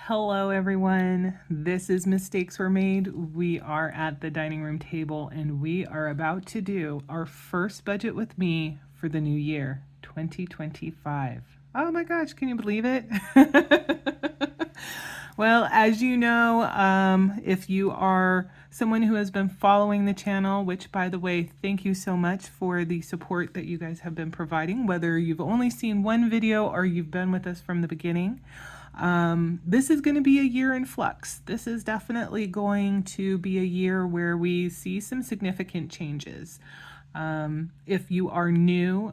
Hello everyone, this is Mistakes Were Made. We are at the dining room table and we are about to do our first budget with me for the new year, 2025. Oh my gosh, can you believe it? Well, as you know, if you are someone who has been following the channel, which by the way, thank you so much for the support that you guys have been providing, whether you've only seen one video or you've been with us from the beginning. This is going to be a year in flux. This is definitely going to be a year where we see some significant changes. If you are new,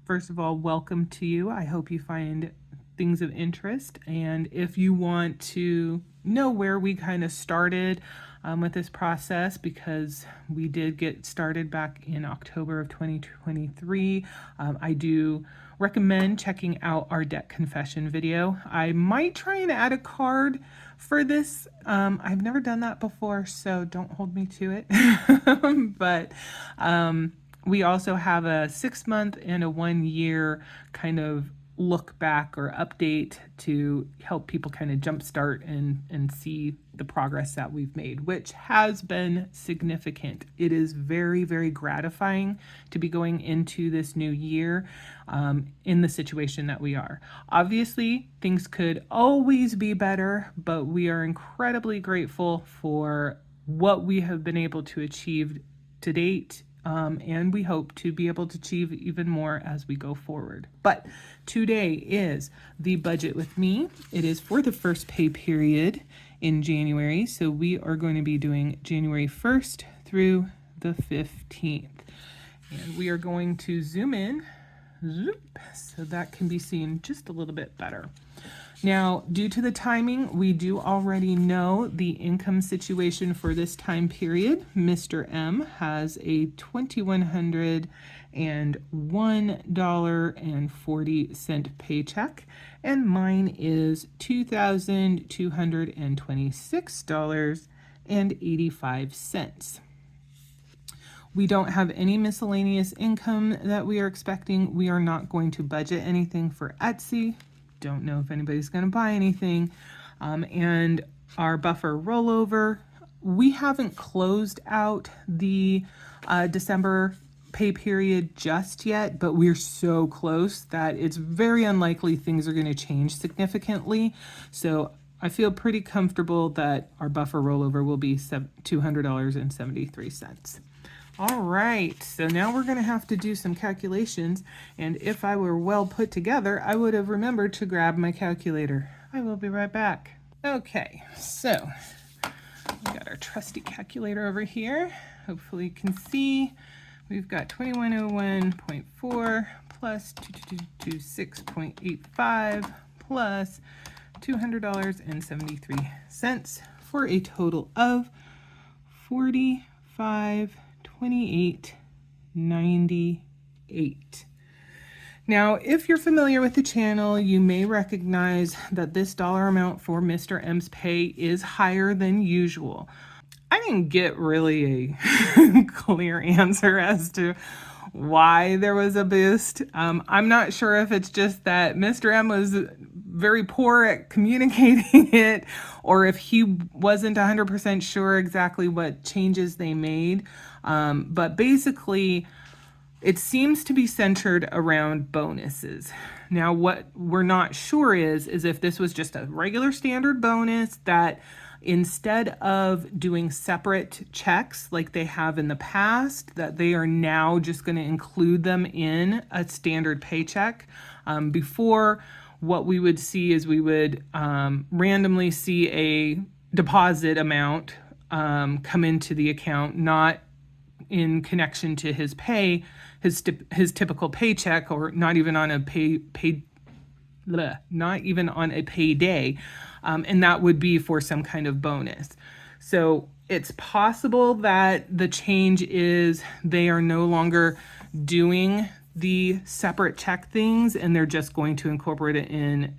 first of all, welcome to you. I hope you find things of interest. And if you want to know where we kind of started with this process, because we did get started back in October of 2023, I do recommend checking out our debt confession video. I might try and add a card for this. I've never done that before, so don't hold me to it. But we also have a 6-month and a 1-year kind of look back or update to help people kind of jumpstart and see the progress that we've made, which has been significant. It is very, very gratifying to be going into this new year in the situation that we are. Obviously, things could always be better, but we are incredibly grateful for what we have been able to achieve to date. And we hope to be able to achieve even more as we go forward. But today is the budget with me. It is for the first pay period in January. So we are going to be doing January 1st through the 15th. And we are going to zoom in so that can be seen just a little bit better. Now, due to the timing, we do already know the income situation for this time period. Mr. M has a $2,101.40 paycheck, and mine is $2,226.85. We don't have any miscellaneous income that we are expecting. We are not going to budget anything for Etsy. Don't know if anybody's going to buy anything. And our buffer rollover, we haven't closed out the December pay period just yet, but we're so close that it's very unlikely things are going to change significantly. So I feel pretty comfortable that our buffer rollover will be $200.73. All right, so now we're going to have to do some calculations, and if I were well put together, I would have remembered to grab my calculator. I will be right back. Okay, so we got our trusty calculator over here. Hopefully you can see we've got 2101.4 plus 2226.85 plus $200.73 for a total of $45.28.98. Now, if you're familiar with the channel, you may recognize that this dollar amount for Mr. M's pay is higher than usual. I didn't get really a clear answer as to why there was a boost. I'm not sure if it's just that Mr. M was very poor at communicating it, or if he wasn't 100% sure exactly what changes they made. But basically, it seems to be centered around bonuses. Now, what we're not sure is if this was just a regular standard bonus that instead of doing separate checks like they have in the past, that they are now just going to include them in a standard paycheck. Before, what we would see is we would randomly see a deposit amount come into the account, not in connection to his pay, his typical paycheck, or not even on a payday, and that would be for some kind of bonus. So it's possible that the change is they are no longer doing the separate check things, and they're just going to incorporate it in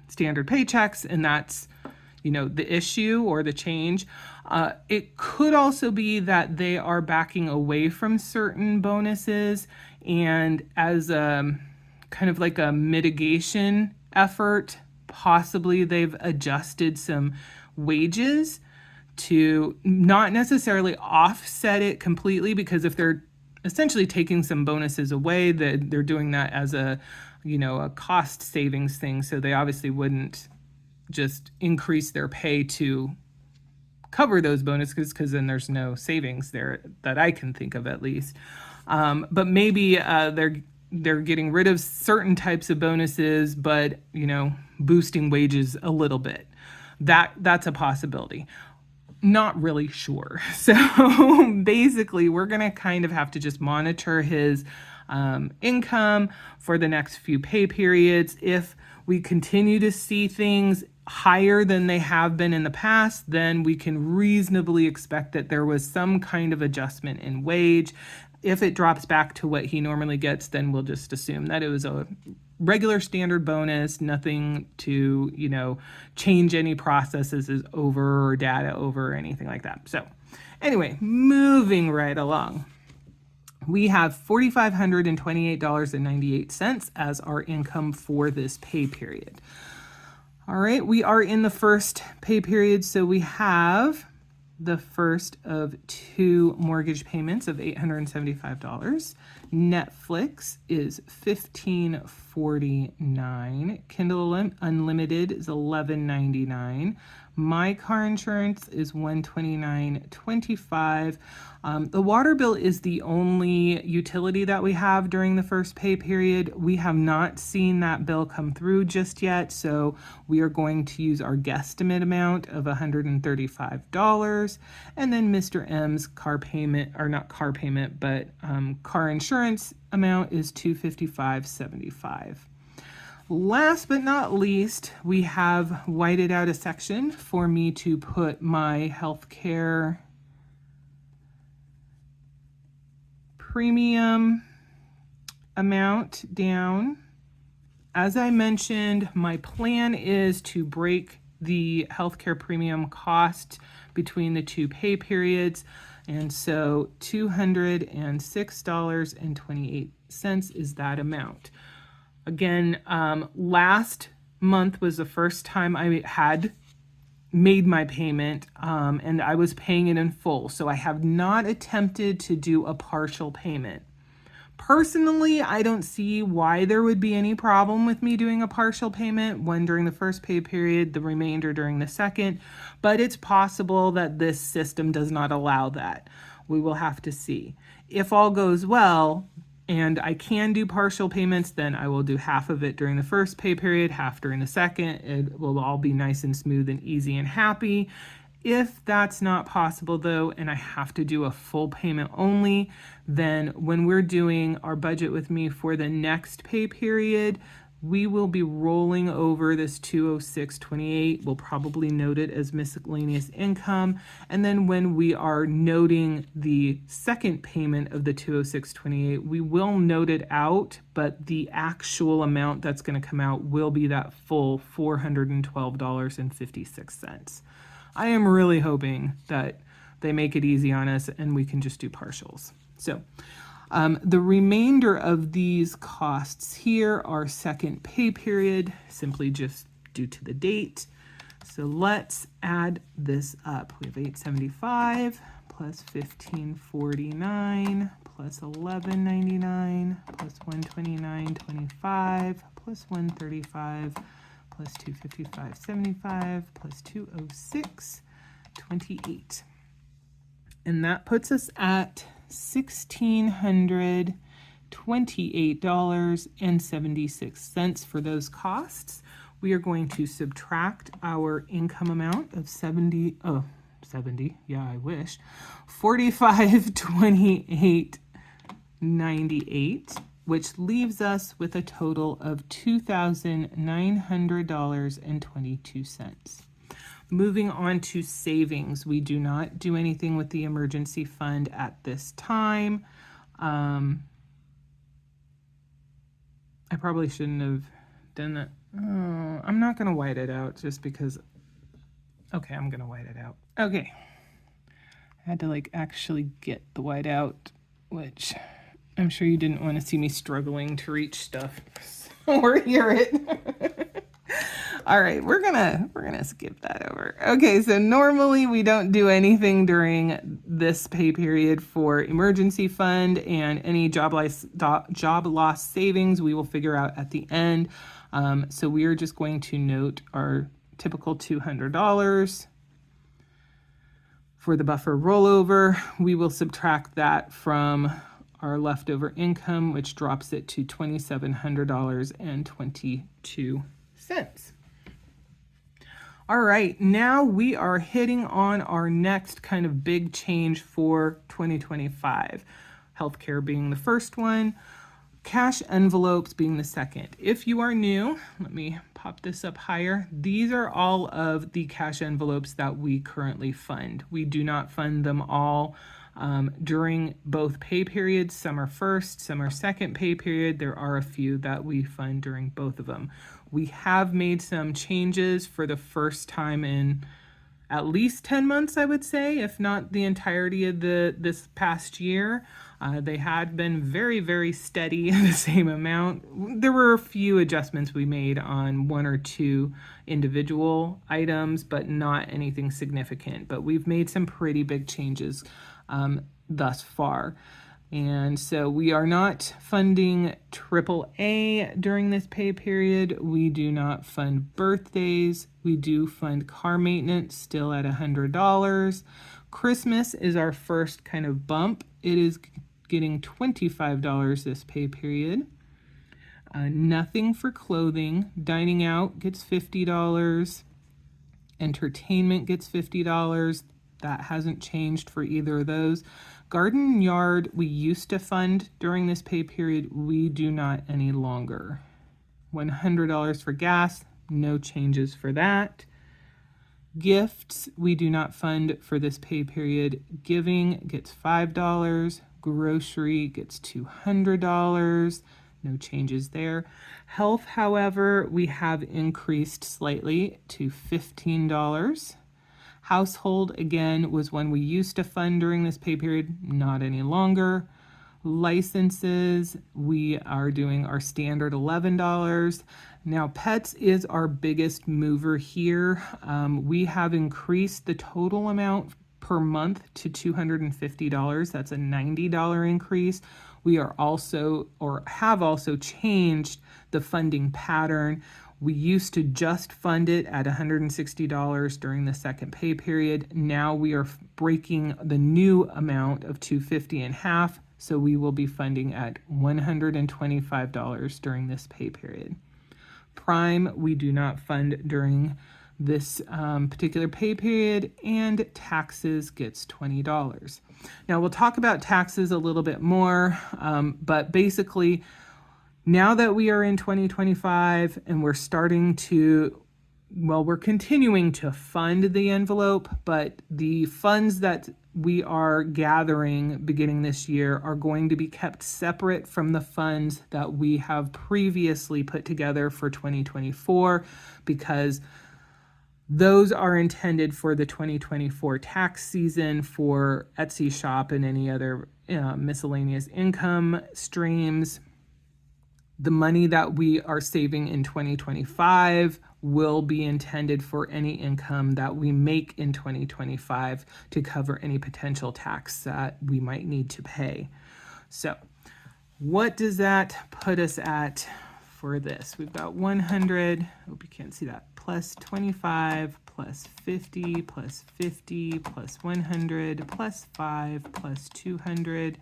standard paychecks, and that's, the issue or the change. It could also be that they are backing away from certain bonuses, and as kind of like a mitigation effort, possibly they've adjusted some wages to not necessarily offset it completely, because if they're essentially taking some bonuses away, that they're doing that as a, a cost savings thing. So they obviously wouldn't just increase their pay to cover those bonuses, because then there's no savings there that I can think of, at least. But maybe they're getting rid of certain types of bonuses, but boosting wages a little bit. That's a possibility. Not really sure. So basically, we're going to kind of have to just monitor his income for the next few pay periods. If we continue to see things higher than they have been in the past, then we can reasonably expect that there was some kind of adjustment in wage. If it drops back to what he normally gets, then we'll just assume that it was a regular standard bonus, nothing to, change any processes is over or data over or anything like that. So anyway, moving right along. We have $4,528.98 as our income for this pay period. All right, we are in the first pay period, so we have the first of 2 mortgage payments of $875. Netflix is $15.49. Kindle Unlimited is $11.99. My car insurance is $129.25. The water bill is the only utility that we have during the first pay period. We have not seen that bill come through just yet, so we are going to use our guesstimate amount of $135. And then Mr. M's car payment, or not car payment, but car insurance amount is $255.75. Last but not least, we have whited out a section for me to put my healthcare premium amount down. As I mentioned, my plan is to break the healthcare premium cost between the 2 pay periods. And so $206.28 is that amount. Again, last month was the first time I had made my payment, and I was paying it in full. So I have not attempted to do a partial payment. Personally, I don't see why there would be any problem with me doing a partial payment, one during the first pay period, the remainder during the second, but it's possible that this system does not allow that. We will have to see. If all goes well, and I can do partial payments, then I will do half of it during the first pay period, half during the second. It will all be nice and smooth and easy and happy. If that's not possible though, and I have to do a full payment only, then when we're doing our budget with me for the next pay period, we will be rolling over this $206.28. We'll probably note it as miscellaneous income. And then when we are noting the second payment of the $206.28, we will note it out, but the actual amount that's going to come out will be that full $412.56. I am really hoping that they make it easy on us and we can just do partials. So the remainder of these costs here are second pay period, simply just due to the date. So let's add this up. We have $875 plus $15.49 plus $11.99 plus $129.25 plus $135 plus $255.75 plus $206.28. And that puts us at $1,628.76 for those costs. We are going to subtract our income amount of $4528.98, which leaves us with a total of $2,900.22. Moving on to savings, we do not do anything with the emergency fund at this time. I probably shouldn't have done that. Oh, I'm not going to white it out just because. Okay, I'm going to white it out. Okay. I had to actually get the white out, which I'm sure you didn't want to see me struggling to reach stuff or hear it. All right, we're gonna skip that over. Okay, so normally we don't do anything during this pay period for emergency fund, and any job loss savings we will figure out at the end. So we are just going to note our typical $200 for the buffer rollover. We will subtract that from our leftover income, which drops it to $2,700.22. All right, now we are hitting on our next kind of big change for 2025. Healthcare being the first one, cash envelopes being the second. If you are new, let me pop this up higher. These are all of the cash envelopes that we currently fund. We do not fund them all during both pay periods. Some are first, some are second pay period. There are a few that we fund during both of them. We have made some changes for the first time in at least 10 months, I would say, if not the entirety of this past year. They had been very, very steady in the same amount. There were a few adjustments we made on one or two individual items, but not anything significant. But we've made some pretty big changes thus far. And so we are not funding AAA during this pay period. We do not fund birthdays. We do fund car maintenance, still at $100. Christmas is our first kind of bump. It is getting $25 this pay period. Nothing for clothing. Dining out gets $50. Entertainment gets $50. That hasn't changed for either of those. Garden and yard, we used to fund during this pay period. We do not any longer. $100 for gas, no changes for that. Gifts, we do not fund for this pay period. Giving gets $5. Grocery gets $200. No changes there. Health, however, we have increased slightly to $15. Household, again, was one we used to fund during this pay period, not any longer. Licenses, we are doing our standard $11. Now, pets is our biggest mover here. We have increased the total amount per month to $250. That's a $90 increase. We are also, or have also changed the funding pattern. We used to just fund it at $160 during the second pay period. Now we are breaking the new amount of $250 in half, so we will be funding at $125 during this pay period. Prime, we do not fund during this particular pay period, and taxes gets $20. Now we'll talk about taxes a little bit more, but basically, now that we are in 2025 and we're starting to, well, we're continuing to fund the envelope, but the funds that we are gathering beginning this year are going to be kept separate from the funds that we have previously put together for 2024, because those are intended for the 2024 tax season for Etsy shop and any other miscellaneous income streams. The money that we are saving in 2025 will be intended for any income that we make in 2025 to cover any potential tax that we might need to pay. So what does that put us at for this? We've got 100, hope you can't see that, plus 25, plus 50, plus 50, plus 100, plus 5, plus 200,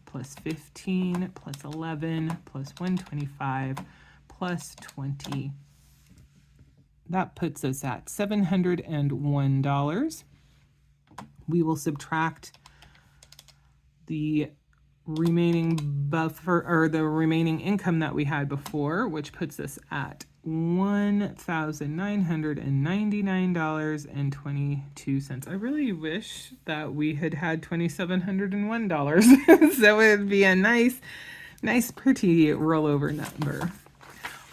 plus 15, plus 11, plus 125, plus 20. That puts us at $701. We will subtract the remaining buffer, or the remaining income that we had before, which puts us at $1,999.22. I really wish that we had $2,701. So it would be a nice pretty rollover number.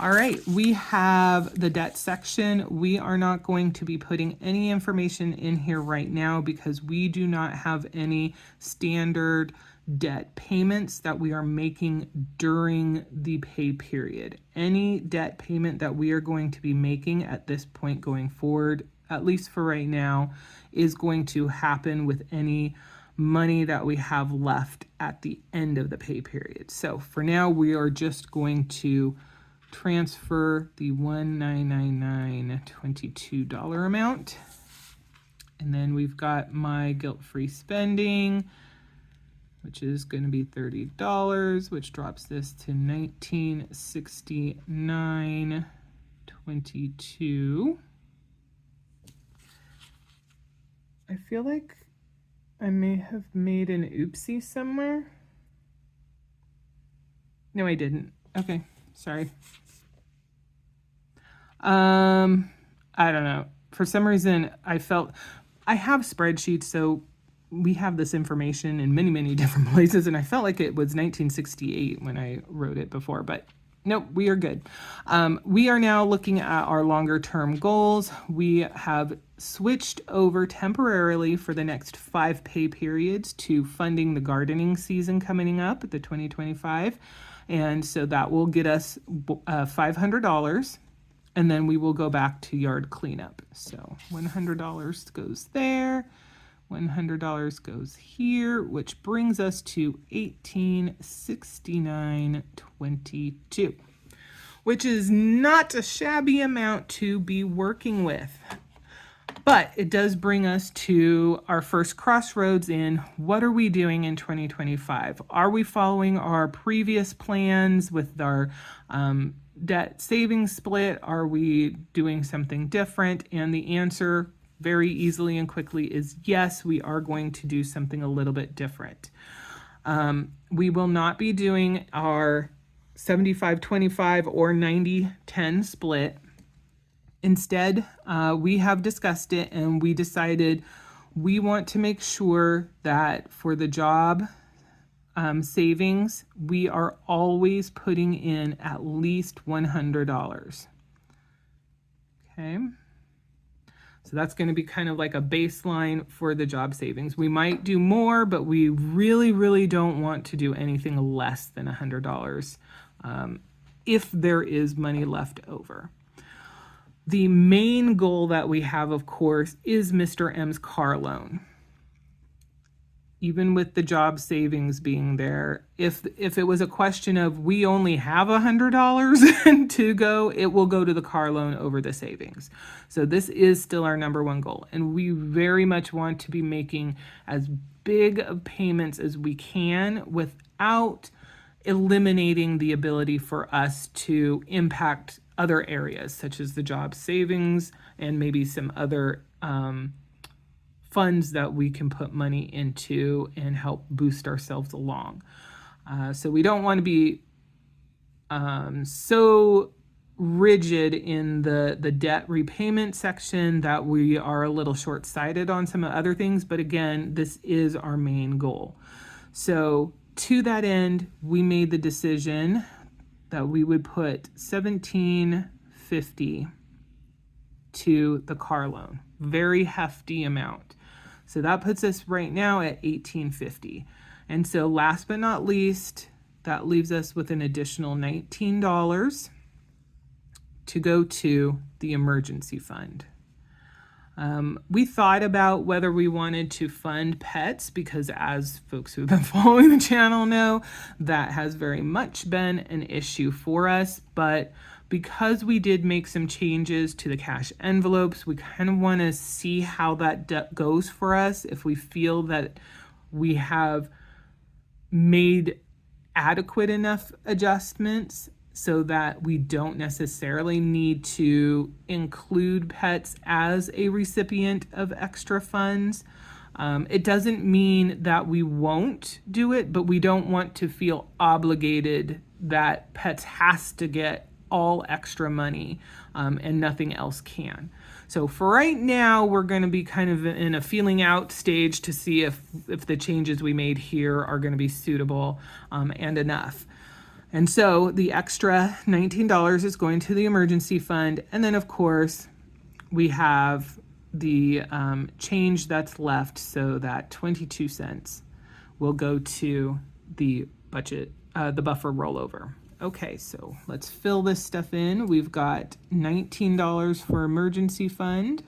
All right, we have the debt section. We are not going to be putting any information in here right now because we do not have any standard debt payments that we are making during the pay period. Any debt payment that we are going to be making at this point going forward, at least for right now, is going to happen with any money that we have left at the end of the pay period. So for now, we are just going to transfer the $1,999.22 amount. And then we've got my guilt-free spending, which is going to be $30, which drops this to $1969.22. I feel like I may have made an oopsie somewhere. No, I didn't. Okay, sorry. I don't know. For some reason, I have spreadsheets, so we have this information in many, many different places, and I felt like it was 1968 when I wrote it before, but nope, we are good. We are now looking at our longer term goals. We have switched over temporarily for the next 5 pay periods to funding the gardening season coming up, the 2025. And so that will get us $500, and then we will go back to yard cleanup. So $100 goes there. $100 goes here, which brings us to $1869.22, which is not a shabby amount to be working with. But it does bring us to our first crossroads in what are we doing in 2025? Are we following our previous plans with our debt savings split? Are we doing something different? And the answer very easily and quickly is yes, we are going to do something a little bit different. We will not be doing our 75-25 or 90-10 split. Instead, we have discussed it and we decided we want to make sure that for the job savings, we are always putting in at least $100. Okay. So that's going to be kind of like a baseline for the job savings. We might do more, but we really, really don't want to do anything less than $100 if there is money left over. The main goal that we have, of course, is Mr. M's car loan. Even with the job savings being there, if it was a question of we only have $100 to go, it will go to the car loan over the savings. So this is still our number one goal. And we very much want to be making as big of payments as we can without eliminating the ability for us to impact other areas, such as the job savings and maybe some other funds that we can put money into and help boost ourselves along. So we don't want to be so rigid in the debt repayment section that we are a little short-sighted on some other things. But again, this is our main goal. So to that end, we made the decision that we would put $1,750 to the car loan. Very hefty amount. So that puts us right now at $1,850. And so last but not least, that leaves us with an additional $19 to go to the emergency fund. We thought about whether we wanted to fund pets because, as folks who have been following the channel know, that has very much been an issue for us. But because we did make some changes to the cash envelopes, we kind of want to see how that goes for us. If we feel that we have made adequate enough adjustments so that we don't necessarily need to include pets as a recipient of extra funds. It doesn't mean that we won't do it, but we don't want to feel obligated that pets has to get all extra money and nothing else can. So for right now, we're going to be kind of in a feeling out stage to see if the changes we made here are going to be suitable and enough. And so the extra $19 is going to the emergency fund. And then, of course, we have the change that's left, so that 22 cents, will go to the budget, the buffer rollover. Okay, so let's fill this stuff in. We've got $19 for emergency fund.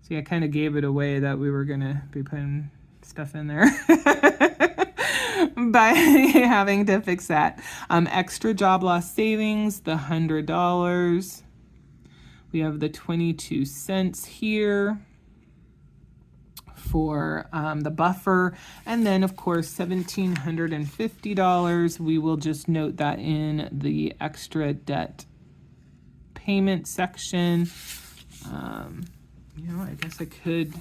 See, I kind of gave it away that we were gonna be putting stuff in there by having to fix that. Extra job loss savings, the $100. We have the 22 cents here for the buffer, and then of course $1,750. We will just note that in the extra debt payment section. You know, I guess I could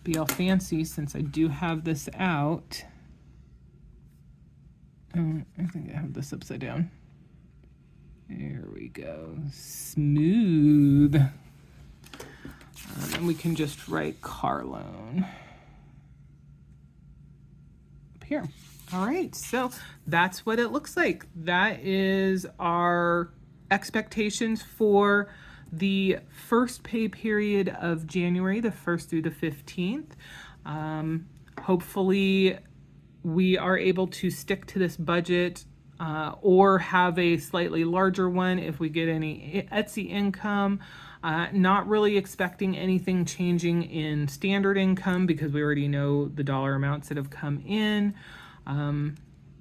be all fancy since I do have this out. I think I have this upside down. There we go. Smooth. And we can just write car loan up here. All right, so that's what it looks like. That is our expectations for the first pay period of January, the 1st through the 15th. Hopefully we are able to stick to this budget or have a slightly larger one if we get any Etsy income. Not really expecting anything changing in standard income because we already know the dollar amounts that have come in.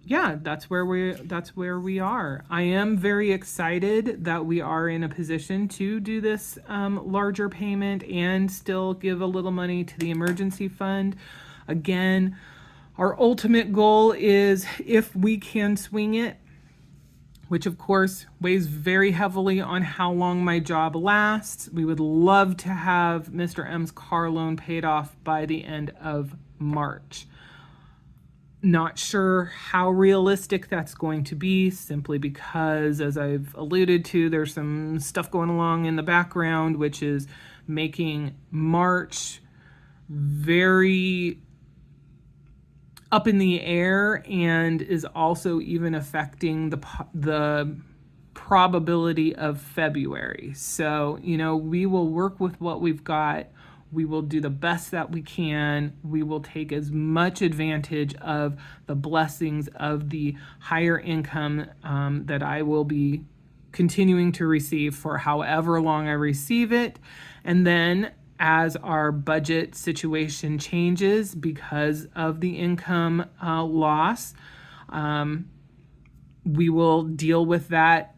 Yeah, that's where we are. I am very excited that we are in a position to do this larger payment and still give a little money to the emergency fund. Again, our ultimate goal is, if we can swing it, which of course weighs very heavily on how long my job lasts, we would love to have Mr. M's car loan paid off by the end of March. Not sure how realistic that's going to be, simply because, as I've alluded to, there's some stuff going along in the background, which is making March very up in the air and is also even affecting the probability of February. So, you know, we will work with what we've got. We will do the best that we can. We will take as much advantage of the blessings of the higher income that I will be continuing to receive for however long I receive it. And then as our budget situation changes because of the income loss, we will deal with that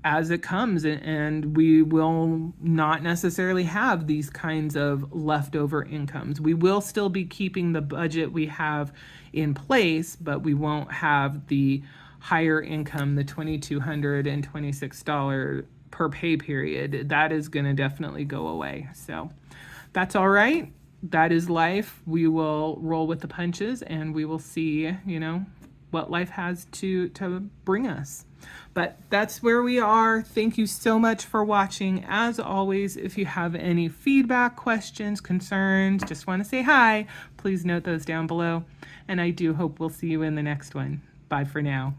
as it comes, and we will not necessarily have these kinds of leftover incomes. We will still be keeping the budget we have in place, but we won't have the higher income, the $2,226 per pay period. That is going to definitely go away. So that's all right. That is life. We will roll with the punches, and we will see, you know, what life has to bring us. But that's where we are. Thank you so much for watching. As always, if you have any feedback, questions, concerns, just want to say hi, please note those down below. And I do hope we'll see you in the next one. Bye for now.